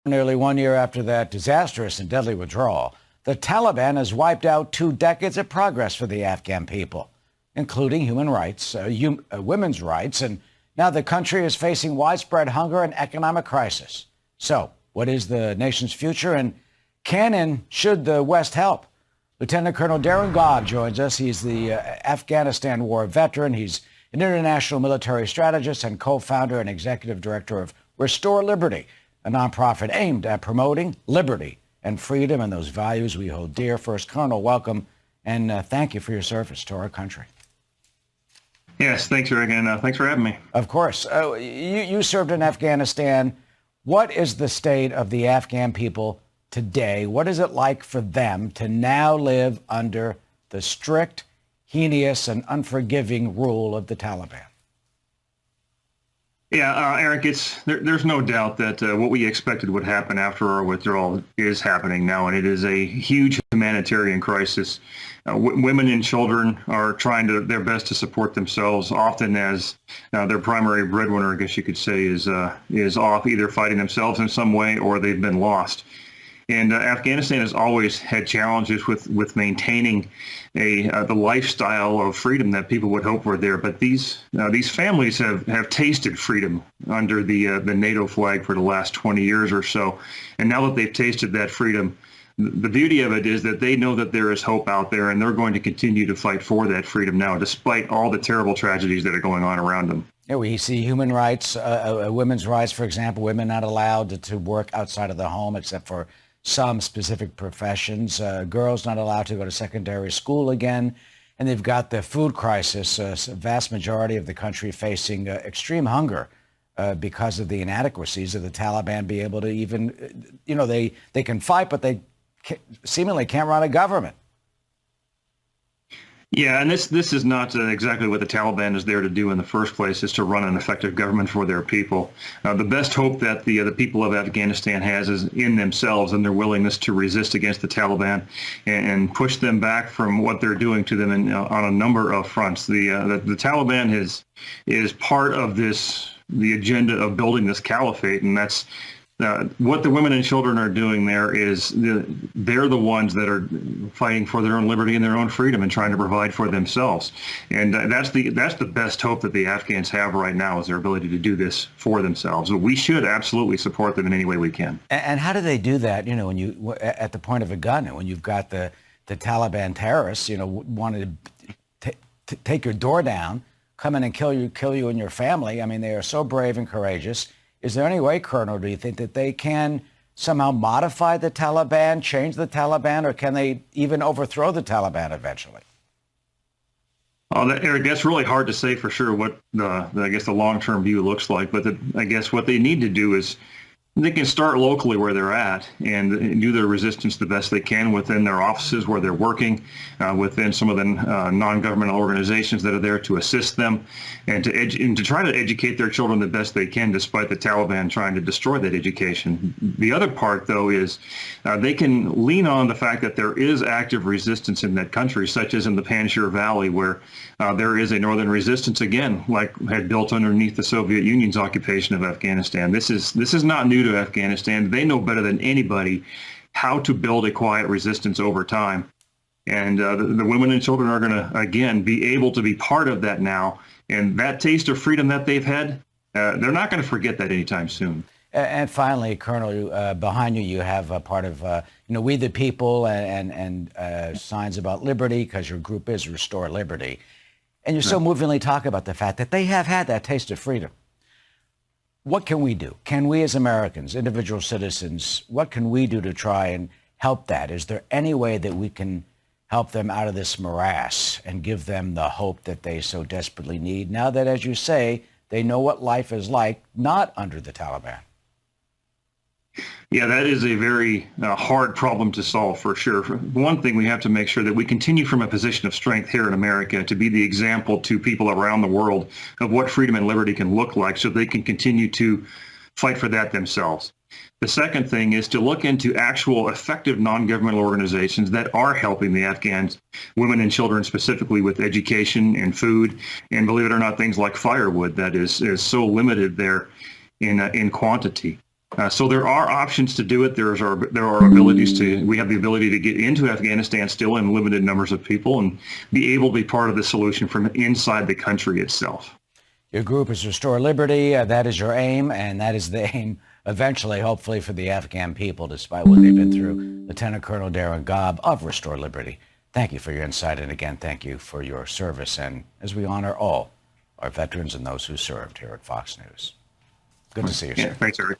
Nearly 1 year after that disastrous and deadly withdrawal, the Taliban has wiped out 2 decades of progress for the Afghan people, including human rights, women's rights, and now the country is facing widespread hunger and economic crisis. So, what is the nation's future, and can and should the West help? Lieutenant Colonel Darin Gaub joins us. He's the Afghanistan war veteran. He's an international military strategist and co-founder and executive director of Restore Liberty, a nonprofit aimed at promoting liberty and freedom and those values we hold dear. First, Colonel, welcome, and thank you for your service to our country. Yes, thanks, Rick, and thanks for having me. Of course. You served in Afghanistan. What is the state of the Afghan people today? What is it like for them to now live under the strict, heinous, and unforgiving rule of the Taliban? Yeah, Eric, there's no doubt that what we expected would happen after our withdrawal is happening now, and it is a huge humanitarian crisis. Women and children are trying their best to support themselves, often as their primary breadwinner, I guess you could say, is off either fighting themselves in some way or they've been lost. And Afghanistan has always had challenges with maintaining the lifestyle of freedom that people would hope were there. But these families have tasted freedom under the NATO flag for the last 20 years or so. And now that they've tasted that freedom, the beauty of it is that they know that there is hope out there, and they're going to continue to fight for that freedom now, despite all the terrible tragedies that are going on around them. Yeah, we see human rights, women's rights, for example, women not allowed to work outside of the home except for some specific professions, girls not allowed to go to secondary school again, and they've got the food crisis, a vast majority of the country facing extreme hunger because of the inadequacies of the Taliban be able to even, they can fight, but they seemingly can't run a government. Yeah, and this is not exactly what the Taliban is there to do in the first place, is to run an effective government for their people. The best hope that the people of Afghanistan has is in themselves and their willingness to resist against the Taliban and push them back from what they're doing to them on a number of fronts. The Taliban is part of the agenda of building this caliphate, and that's what the women and children are doing there is they're the ones that are fighting for their own liberty and their own freedom and trying to provide for themselves. And that's the best hope that the Afghans have right now, is their ability to do this for themselves. But we should absolutely support them in any way we can. And how do they do that, when you at the point of a gun, and when you've got the Taliban terrorists, wanting to take your door down, come in and kill you and your family? I mean, they are so brave and courageous. Is there any way, Colonel, do you think that they can somehow modify the Taliban, change the Taliban, or can they even overthrow the Taliban eventually? Eric, that's really hard to say for sure what the long-term view looks like. But I guess what they need to do is they can start locally where they're at and do their resistance the best they can within their offices where they're working, within some of the non-governmental organizations that are there to assist them, and to try to educate their children the best they can, despite the Taliban trying to destroy that education. The other part, though, is they can lean on the fact that there is active resistance in that country, such as in the Panjshir Valley, where there is a northern resistance again, like had built underneath the Soviet Union's occupation of Afghanistan. This is not new to Afghanistan. They know better than anybody how to build a quiet resistance over time. And the women and children are going to, again, be able to be part of that now. And that taste of freedom that they've had, they're not going to forget that anytime soon. And finally, Colonel, behind you have a part of, We the People and signs about liberty, because your group is Restore Liberty. And you so movingly talk about the fact that they have had that taste of freedom. What can we do? Can we as Americans, individual citizens, what can we do to try and help that? Is there any way that we can help them out of this morass and give them the hope that they so desperately need, now that, as you say, they know what life is like not under the Taliban? Yeah, that is a very hard problem to solve, for sure. One thing, we have to make sure that we continue from a position of strength here in America to be the example to people around the world of what freedom and liberty can look like, so they can continue to fight for that themselves. The second thing is to look into actual effective non-governmental organizations that are helping the Afghans, women and children specifically, with education and food, and believe it or not, things like firewood that is so limited there in quantity. So there are options to do it. There are abilities we have the ability to get into Afghanistan still in limited numbers of people and be able to be part of the solution from inside the country itself. Your group is Restore Liberty. That is your aim, and that is the aim eventually, hopefully, for the Afghan people, despite what they've been through. Lieutenant Colonel Darin Gaub of Restore Liberty, thank you for your insight, and again, thank you for your service, and as we honor all our veterans and those who served here at Fox News. Good to see you, sir. Thanks, Eric.